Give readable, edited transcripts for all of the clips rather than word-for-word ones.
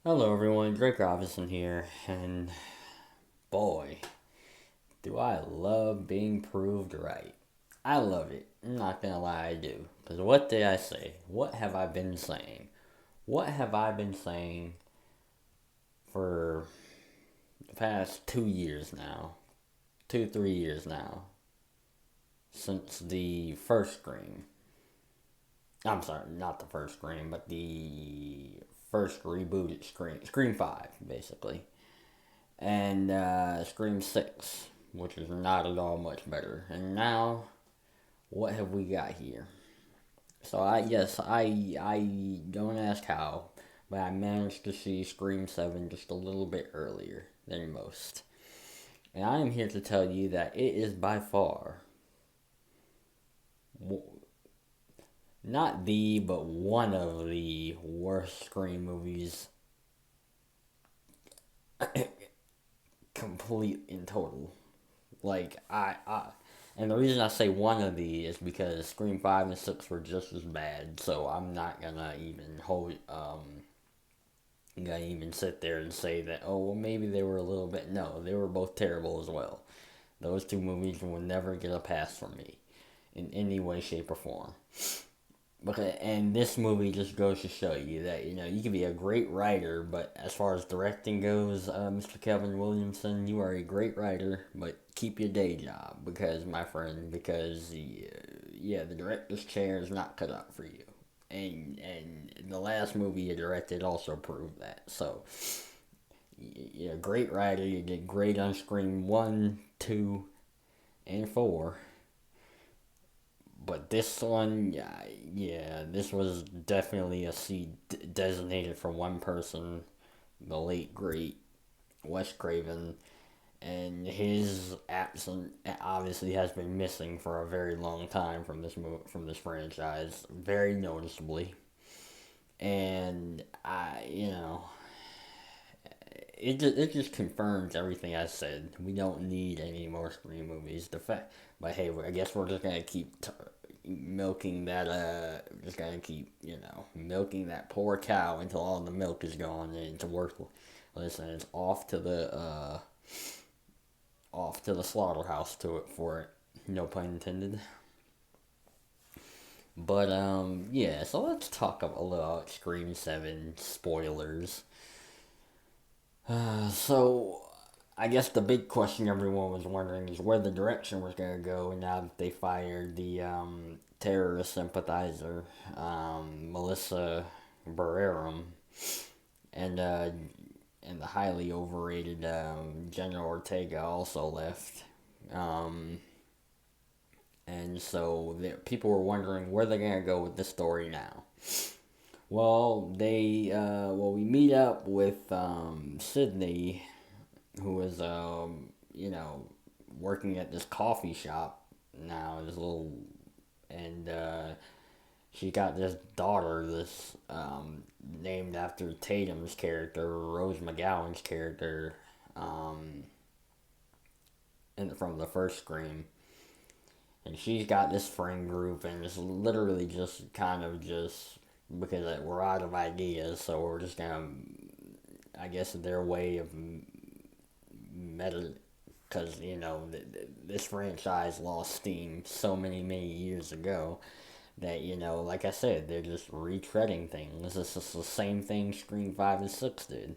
Hello everyone, Drake Robinson here, and boy, do I love being proved right. I love it. I'm not gonna lie, I do. Because what did I say? What have I been saying? What have I been saying for the past 2 years now? 3 years now. Since the first Scream. I'm sorry, not the first Scream, but the first rebooted Scream. Scream 5, basically. And Scream 6, which is not at all much better. And now, what have we got here? So I don't ask how, but I managed to see Scream 7 just a little bit earlier than most. And I am here to tell you that it is by far not the, but one of the worst Scream movies, complete in total. Like and the reason I say one of these is because Scream 5 and 6 were just as bad. So I'm not gonna even gonna even sit there and say that, oh well, maybe they were a little bit. No, they were both terrible as well. Those two movies will never get a pass from me in any way, shape, or form. And this movie just goes to show you that you can be a great writer, but as far as directing goes, Mr. Kevin Williamson, you are a great writer, but keep your day job because, my friend, because the director's chair is not cut out for you, and the last movie you directed also proved that. So you're a great writer. You did great on Scream 1, 2, and 4. But this one, this was definitely a seed designated for one person, the late great Wes Craven, and his absent obviously has been missing for a very long time from this franchise, very noticeably, and it just confirms everything I said. We don't need any more Scream movies. But hey, I guess we're just gonna keep milking that. Just gonna keep milking that poor cow until all the milk is gone and it's worthless. Listen, it's off to the slaughterhouse for it. No pun intended. But yeah. So let's talk a little about Scream 7 spoilers. So I guess the big question everyone was wondering is where the direction was going to go now that they fired the terrorist sympathizer, Melissa Barreram, and and the highly overrated Jenna Ortega also left. Um, and so people were wondering where they're going to go with this story now. Well, we meet up with Sydney, who is working at this coffee shop now. This little and she got this daughter, this named after Tatum's character, Rose McGowan's character, from the first Scream. And she's got this friend group, and it's literally just kind of just because we're out of ideas, so we're just gonna, I guess, their way of meta, because this franchise lost steam so many years ago that like I said, they're just retreading things. This is the same thing Scream 5 and 6 did,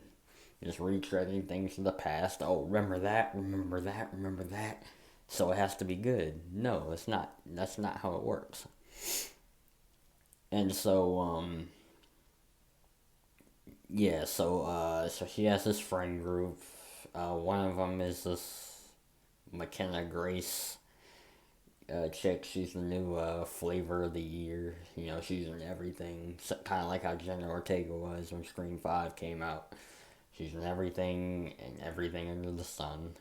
just retreading things from the past. Oh, remember that, so it has to be good. No, it's not. That's not how it works. And so so she has this friend group. One of them is this McKenna Grace chick. She's the new flavor of the year. She's in everything. So, kind of like how Jenna Ortega was when Scream 5 came out. She's in everything and everything under the sun.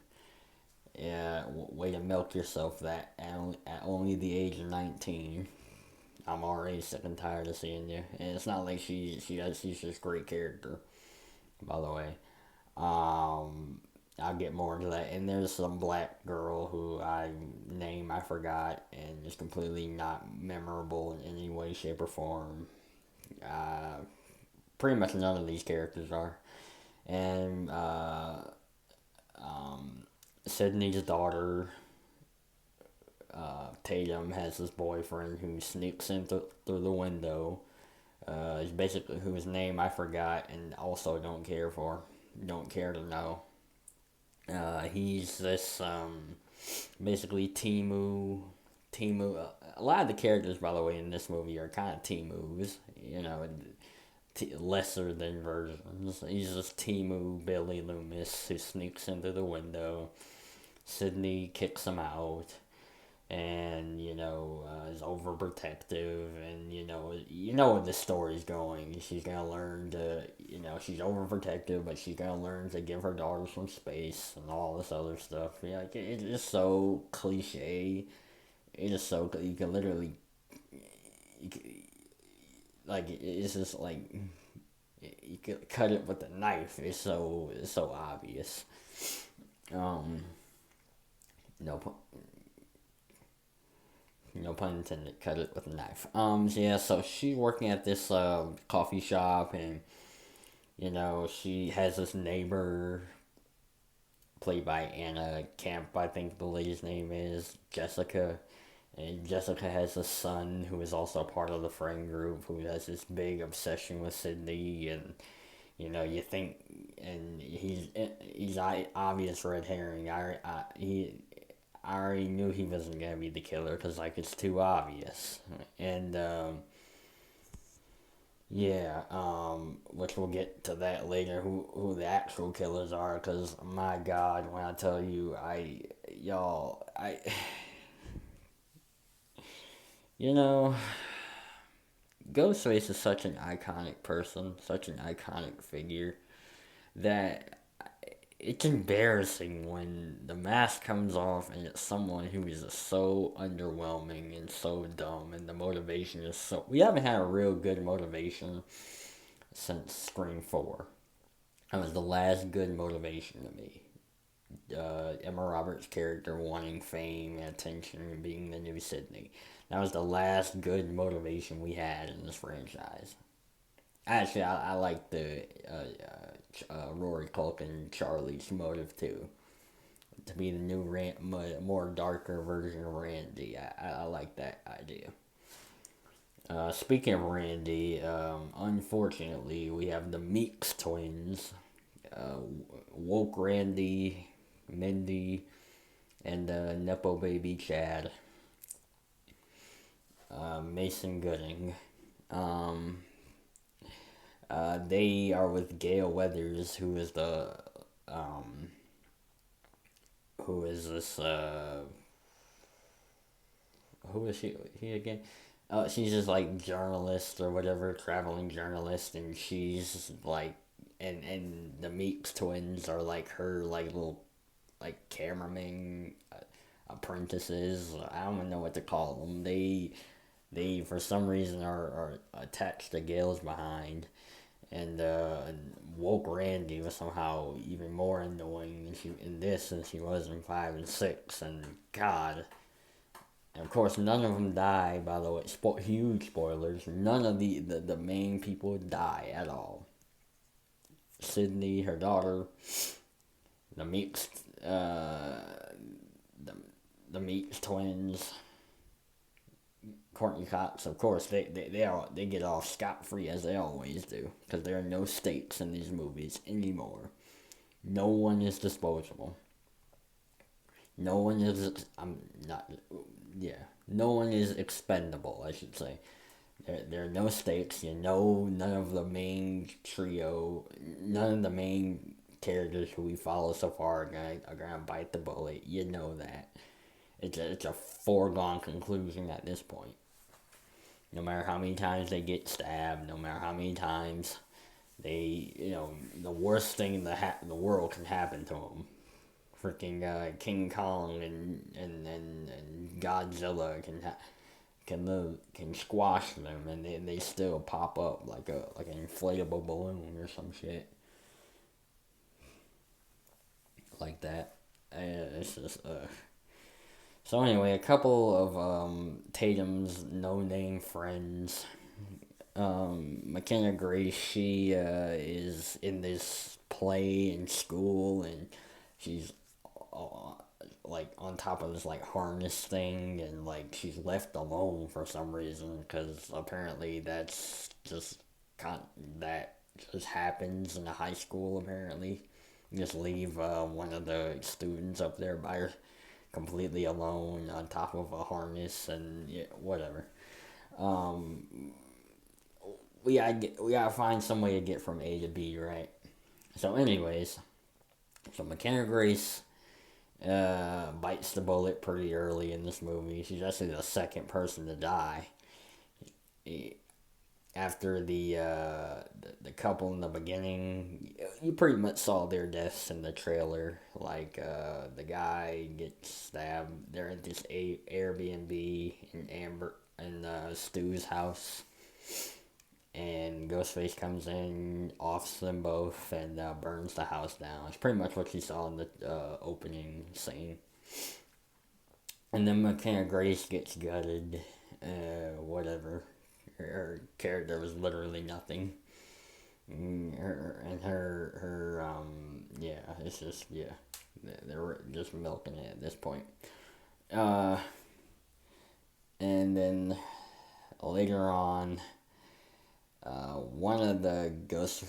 Yeah, way to milk yourself that at only the age of 19. I'm already sick and tired of seeing you. And it's not like she's just a great character, by the way. I'll get more into that. And there's some black girl who I forgot and is completely not memorable in any way, shape, or form. Uh, pretty much none of these characters are. And Sydney's daughter, Tatum, has this boyfriend who sneaks in through the window. Is basically whose name I forgot and also don't care to know. He's this basically Timu. A lot of the characters, by the way, in this movie are kind of Timus. You know, lesser than versions. He's just Timu Billy Loomis who sneaks into the window. Sydney kicks him out, and is overprotective, and where the story's going. She's gonna learn to, she's overprotective, but she's gonna learn to give her daughter some space and all this other stuff. Yeah, like, it's just so cliche. It is so you can literally, you can, like it's just like you could cut it with a knife. It's so obvious. Um, no no pun intended. Cut it with a knife. So yeah. So she's working at this coffee shop, and she has this neighbor played by Anna Camp. I think the lady's name is Jessica. And Jessica has a son who is also part of the friend group who has this big obsession with Sydney, and you think, and he's obvious red herring. I already knew he wasn't gonna be the killer because like it's too obvious, and yeah, which we'll get to that later. Who the actual killers are? Because my God, when I tell you, I you know, Ghostface is such an iconic person, such an iconic figure that it's embarrassing when the mask comes off and it's someone who is just so underwhelming and so dumb, and the motivation is so. We haven't had a real good motivation since Scream 4. That was the last good motivation to me. Emma Roberts' character wanting fame and attention and being the new Sydney. That was the last good motivation we had in this franchise. Actually, I like the Rory Culkin Charlie's motive too. To be the new more darker version of Randy. I like that idea. Speaking of Randy, unfortunately, we have the Meeks twins, Woke Randy, Mindy, and Nepo Baby Chad, Mason Gooding. Um, they are with Gail Weathers, um, who is this, who is he again? She's just like journalist or whatever, traveling journalist, and she's like, and the Meeks twins are like her like little like cameraman apprentices. I don't even know what to call them. They for some reason are attached to Gail's behind, and woke Randy was somehow even more annoying in this than she was in 5 and 6. And God, and of course none of them die. By the way, huge spoilers. None of the main people die at all. Sydney, her daughter, the Meeks, the the Meeks twins, Courtney Cox, of course, they get off scot free as they always do, because there are no stakes in these movies anymore. No one is disposable. No one is. I'm not. Yeah. No one is expendable, I should say. There are no stakes. None of the main trio, none of the main characters who we follow so far are gonna bite the bullet. You know that. It's a foregone conclusion at this point. No matter how many times they get stabbed, no matter how many times the worst thing in the world can happen to them. Freaking King Kong and Godzilla can squash them, and they still pop up like an inflatable balloon or some shit like that. It's just So anyway, a couple of Tatum's no-name friends McKenna Grace, she is in this play in school, and she's uh, like on top of this like harness thing, and like she's left alone for some reason because apparently that's just con- that just happens in a high school. Apparently, you just leave one of the students up there by her completely alone on top of a harness, and yeah, whatever. Um, we gotta find some way to get from A to B, right? So, anyways, so McKenna Grace bites the bullet pretty early in this movie. She's actually the second person to die. After the couple in the beginning, you pretty much saw their deaths in the trailer. Like the guy gets stabbed. They're at this Airbnb in Amber in Stu's house, and Ghostface comes in, offs them both, and burns the house down. It's pretty much what you saw in the opening scene. And then McKenna Grace gets gutted. Whatever. Her character was literally nothing. Yeah, it's just, yeah. They're just milking it at this point. Uh, and then later on, one of the ghosts.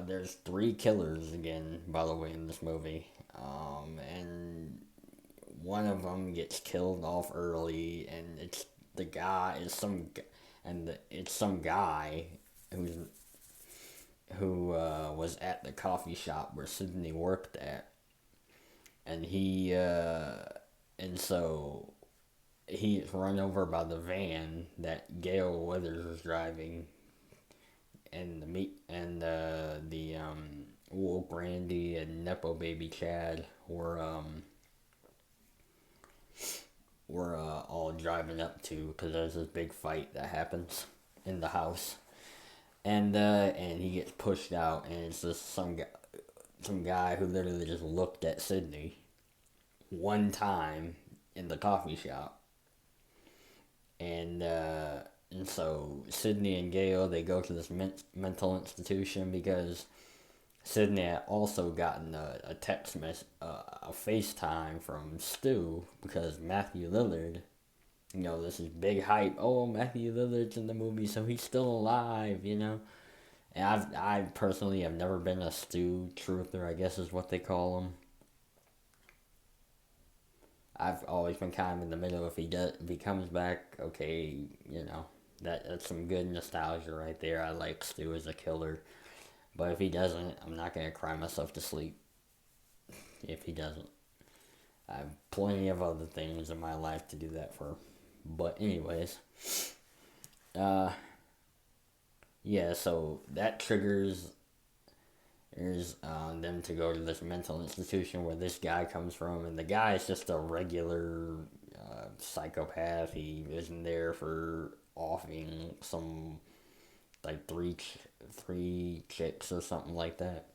There's three killers again, by the way, in this movie. And one of them gets killed off early, and it's the guy is some, it's some guy who's who was at the coffee shop where Sydney worked at, and and so he's run over by the van that Gail Weathers was driving, and the meat and the Wolf Brandy and Nepo Baby Chad were all driving up to, because there's this big fight that happens in the house, and he gets pushed out, and it's just some guy who literally just looked at Sydney one time in the coffee shop, and so Sydney and Gail, they go to this mental institution because Sydney had also gotten a text message, a FaceTime from Stu, because Matthew Lillard, this is big hype. Oh, Matthew Lillard's in the movie, so he's still alive, And I personally have never been a Stu truther, I guess is what they call him. I've always been kind of in the middle. If he comes back, okay, that's some good nostalgia right there. I like Stu as a killer. But if he doesn't, I'm not going to cry myself to sleep. If he doesn't. I have plenty of other things in my life to do that for. But anyways. Yeah, so that triggers them to go to this mental institution where this guy comes from. And the guy is just a regular psychopath. He isn't there for offing some like three chicks or something like that.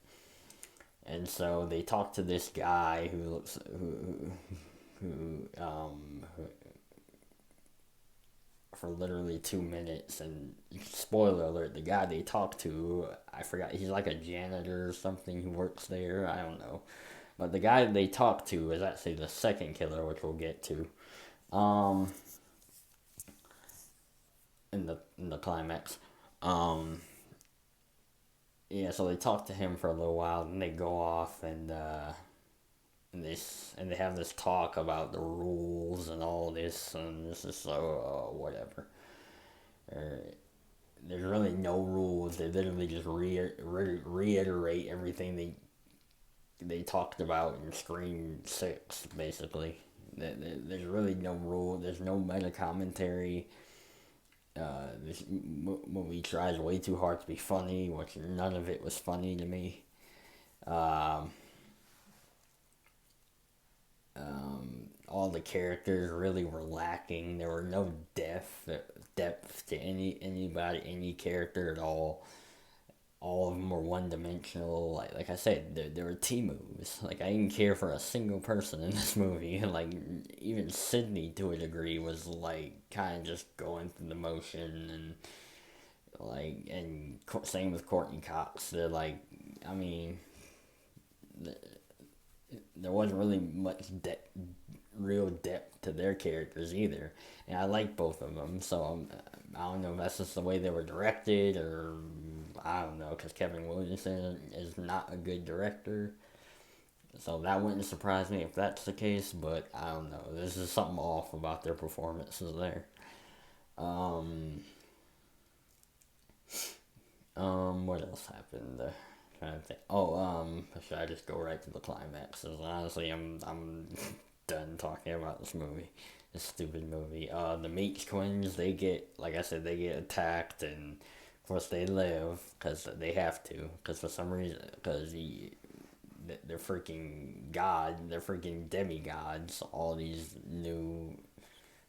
And so they talk to this guy who looks who for literally 2 minutes, and spoiler alert, the guy they talk to, I forgot, he's like a janitor or something who works there, I don't know. But the guy they talk to is actually the second killer, which we'll get to. In the climax. Yeah, so they talk to him for a little while, and they go off, and they have this talk about the rules and all this, and this is so whatever. There's really no rules. They literally just reiterate everything they talked about in Scream 6, basically. There's really no rule. There's no meta commentary. This movie tries way too hard to be funny, which none of it was funny to me. All the characters really were lacking. There were no depth to any character at all. All of them were one dimensional. Like I said, there were T moves. Like, I didn't care for a single person in this movie. Like, even Sydney to a degree was like kind of just going through the motion, Like, and same with Courtney Cox. They're like, I mean, there wasn't really much real depth to their characters either, and I like both of them. So I don't know if that's just the way they were directed, or I don't know, because Kevin Williamson is not a good director. So that wouldn't surprise me if that's the case, but I don't know. There's just something off about their performances there. Um, what else happened? Trying to think. Oh, should I just go right to the climax? 'Cause honestly, I'm done talking about this movie. This stupid movie. The Meeks twins, they get, like I said, they get attacked, and of course they live because they have to. Because for some reason, because they're freaking they're freaking demigods. All these new,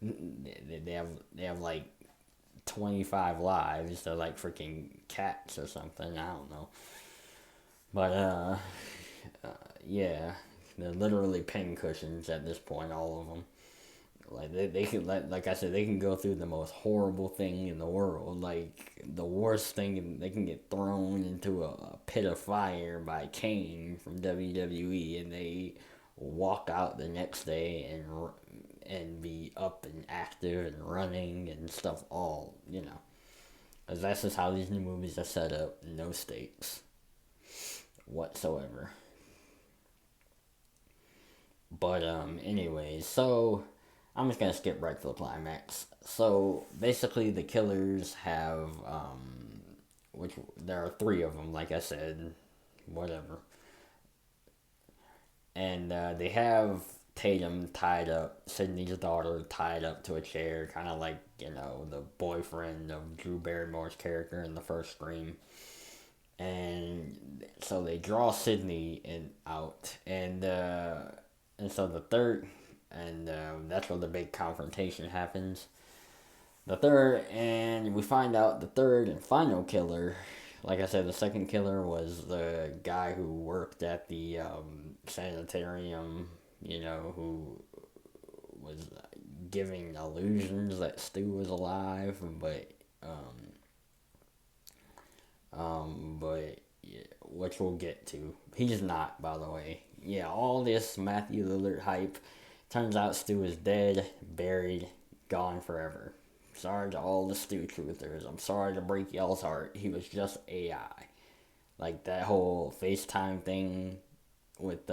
they have like 25 lives. They're like freaking cats or something. I don't know. But yeah, they're literally pincushions at this point. All of them. Like they can like I said, they can go through the most horrible thing in the world, like the worst thing. They can get thrown into a pit of fire by Kane from WWE, and they walk out the next day and be up and active and running and stuff. All, because that's just how these new movies are set up. No stakes whatsoever. But anyways, so I'm just gonna skip right to the climax. So basically, the killers have which there are three of them, like I said, whatever, and they have Tatum tied up, Sydney's daughter tied up to a chair, kind of like the boyfriend of Drew Barrymore's character in the first Scream. And so they draw Sydney out, and so the third, and that's where the big confrontation happens. The third, and we find out the third and final killer. Like I said, the second killer was the guy who worked at the sanitarium, who was giving illusions that Stu was alive, but yeah, which we'll get to. He's not, by the way. Yeah, all this Matthew Lillard hype. Turns out Stu is dead, buried, gone forever. Sorry to all the Stu truthers. I'm sorry to break y'all's heart. He was just AI. Like that whole FaceTime thing with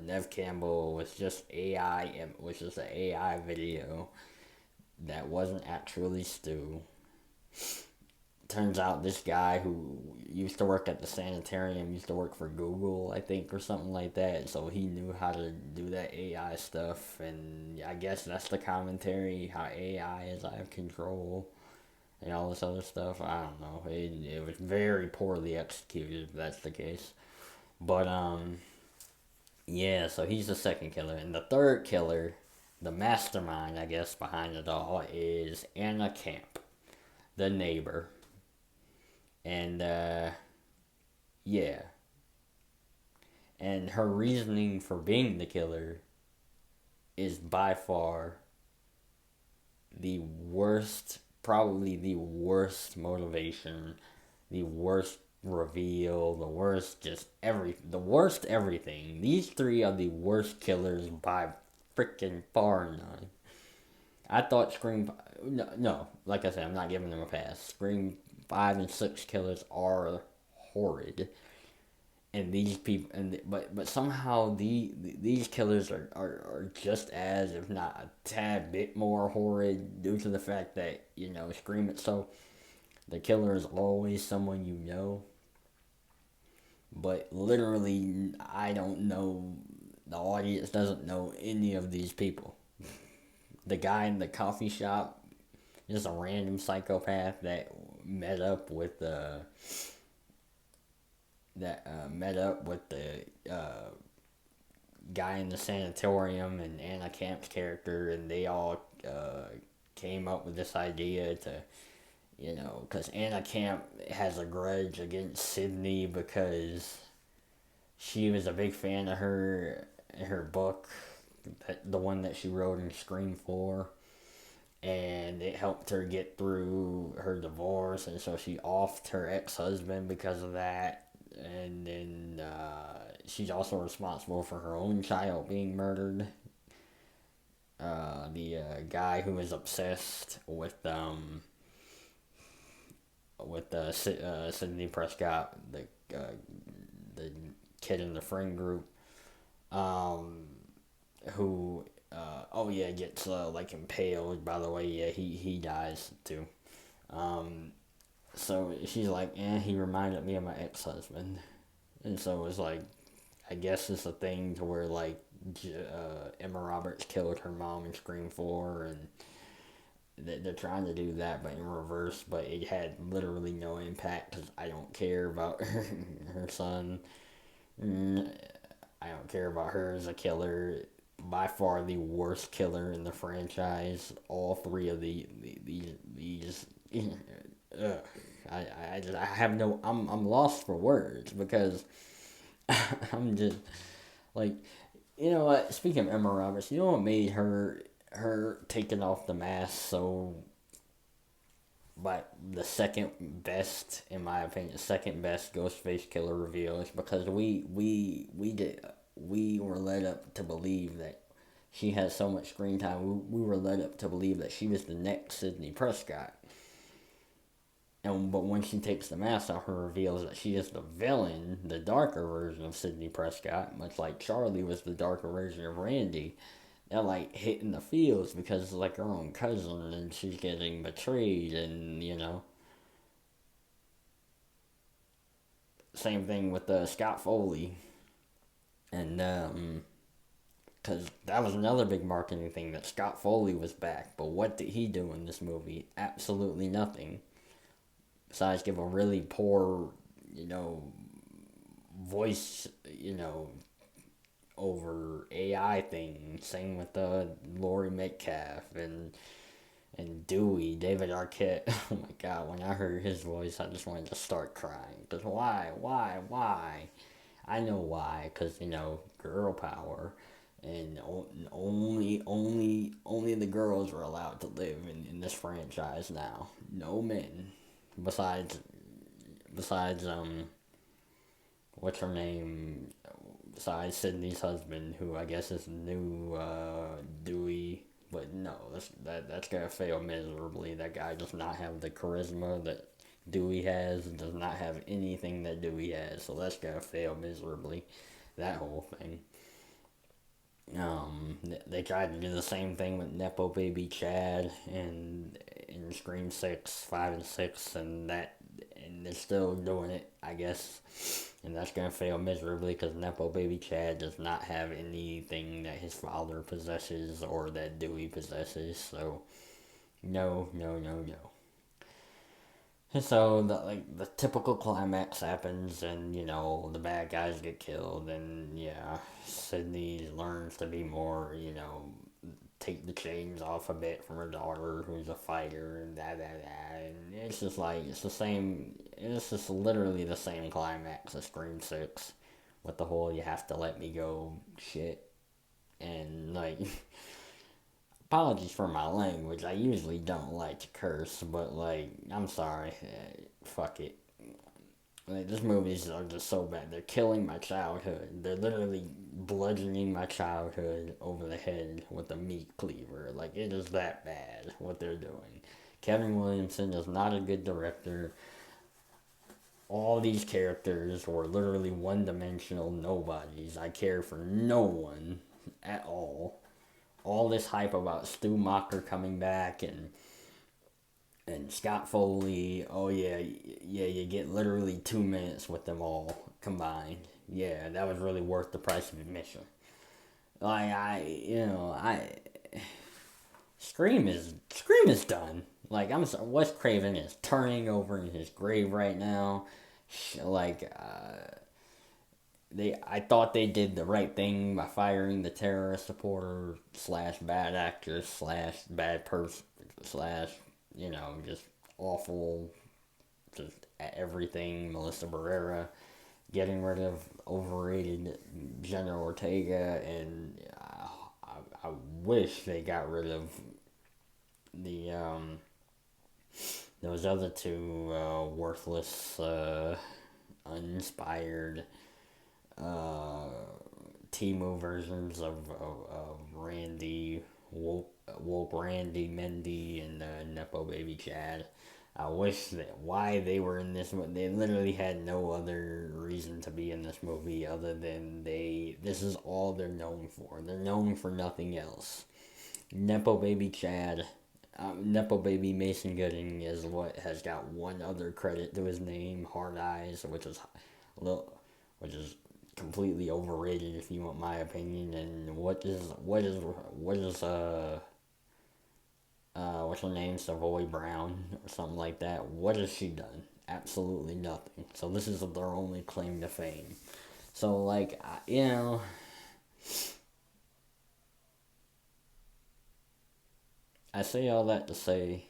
Nev Campbell was just AI. It was just an AI video that wasn't actually Stu. Turns out this guy who used to work at the sanitarium used to work for Google, I think, or something like that. So he knew how to do that AI stuff, and I guess that's the commentary, how AI is out of control and all this other stuff. I don't know. It was very poorly executed, if that's the case. But yeah. So he's the second killer, and the third killer, the mastermind, I guess, behind it all, is Anna Camp, the neighbor. And yeah, and her reasoning for being the killer is by far the worst, probably the worst motivation, the worst reveal, the worst the worst everything. These three are the worst killers by freaking far none. I thought Scream. No, like I said, I'm not giving them a pass. Scream 5 and 6 killers are horrid, and these people, but somehow these killers are just as, if not a tad bit more horrid, due to the fact that Scream itself, the killer is always someone you know, but literally I don't know. The audience doesn't know any of these people. The guy in the coffee shop, just a random psychopath that met up with the guy in the sanatorium and Anna Camp's character, and they all came up with this idea to, because Anna Camp has a grudge against Sydney because she was a big fan of her book, the one that she wrote in Scream 4. and it helped her get through her divorce, and so she offed her ex-husband because of that. And then she's also responsible for her own child being murdered. The guy who was obsessed with Sydney Prescott, the kid in the friend group, um, who oh yeah, gets like impaled. By the way, yeah, he dies too. Um, so she's like, he reminded me of my ex husband, and so it was like, I guess it's a thing to where like Emma Roberts killed her mom in Scream 4, and they're trying to do that, but in reverse. But it had literally no impact because I don't care about her son. Mm, I don't care about her as a killer. By far the worst killer in the franchise. All three of these ugh, I have no. I'm lost for words because I'm just like, you know what? Speaking of Emma Roberts, you know what made her taking off the mask so, but the second best, in my opinion, second best Ghostface killer reveal is because we were led up to believe that she had so much screen time. We were led up to believe that she was the next Sidney Prescott. And but when she takes the mask off, her reveals that she is the villain, the darker version of Sidney Prescott, much like Charlie was the darker version of Randy. They're like hitting the fields because it's like her own cousin and she's getting betrayed, and same thing with Scott Foley. And because that was another big marketing thing, that Scott Foley was back, but what did he do in this movie? Absolutely nothing. Besides give a really poor, you know, voice, over AI thing. Same with Laurie Metcalf and Dewey, David Arquette. Oh my god, when I heard his voice, I just wanted to start crying. Because why? I know why. Because, girl power. And only the girls are allowed to live in this franchise now. No men. Besides, besides, what's her name? Besides Sydney's husband, who I guess is new Dewey. But no, that's gonna fail miserably. That guy does not have the charisma that Dewey has. Does not have anything that Dewey has. So that's gonna fail miserably. That whole thing. They tried to do the same thing with Nepo Baby Chad and in Scream 6, 5, and 6, and they're still doing it, I guess. And that's gonna fail miserably because Nepo Baby Chad does not have anything that his father possesses or that Dewey possesses. So, no, no, no, no. And so the typical climax happens, and the bad guys get killed, and yeah, Sydney learns to be more, take the chains off a bit from her daughter, who's a fighter, and that, and it's just like it's the same. It's just literally the same climax as Scream 6, with the whole "you have to let me go" shit, and like. Apologies for my language. I usually don't like to curse, but like, I'm sorry. Fuck it. Like, these movies are just so bad. They're killing my childhood. They're literally bludgeoning my childhood over the head with a meat cleaver. Like, it is that bad what they're doing. Kevin Williamson is not a good director. All these characters were literally one dimensional nobodies. I care for no one at all this hype about Stu Macher coming back and Scott Foley. Oh yeah, yeah, you get literally 2 minutes with them all combined. Yeah, that was really worth the price of admission. Like I Scream is done. Like I'm sorry, Wes Craven is turning over in his grave right now. Like I thought they did the right thing by firing the terrorist supporter slash bad actress slash bad person slash just awful, just everything, Melissa Barrera, getting rid of overrated Jenna Ortega, and I wish they got rid of the those other two worthless, uninspired uh, Timu versions of Randy, Woke Randy, Mendy, and Nepo Baby Chad. I wish that why they were in this. They literally had no other reason to be in this movie other than they. This is all they're known for. They're known for nothing else. Nepo Baby Chad, Nepo Baby Mason Gooding is what has got one other credit to his name, Hard Eyes, little, which is completely overrated if you want my opinion. And what's her name, Savoy Brown or something like that? What has she done? Absolutely nothing. So this is their only claim to fame. So like I say all that to say,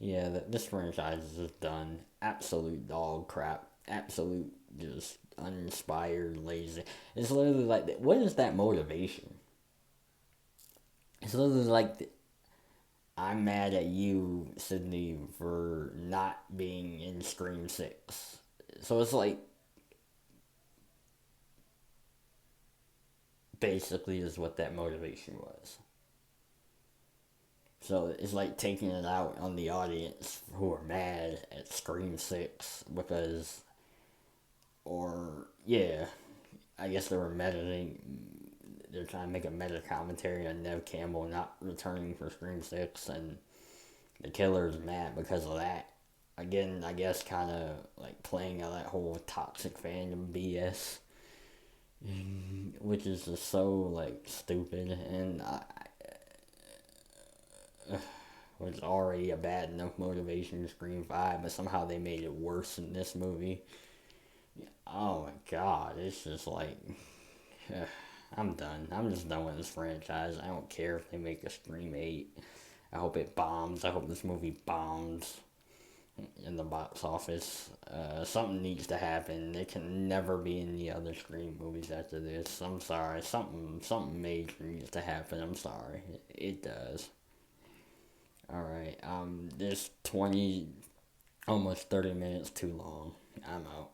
yeah, that this franchise is just done. Absolute dog crap. Absolute just uninspired, lazy. It's literally like, what is that motivation? It's literally like, I'm mad at you, Sydney, for not being in Scream 6. So it's like, basically, is what that motivation was. So it's like taking it out on the audience who are mad at Scream 6 because, or, yeah, I guess they were meditating. They're trying to make a meta commentary on Nev Campbell not returning for Scream 6, and the killer's mad because of that. Again, I guess kind of like playing on that whole toxic fandom BS, which is just so like stupid, and was already a bad enough motivation to Scream 5, but somehow they made it worse in this movie. Oh my god, it's just like, I'm done. I'm just done with this franchise. I don't care if they make a Scream 8. I hope it bombs. I hope this movie bombs in the box office. Something needs to happen. It can never be any other Scream movies after this. I'm sorry. Something major needs to happen. I'm sorry. It does. Alright. This 20, almost 30 minutes too long. I'm out.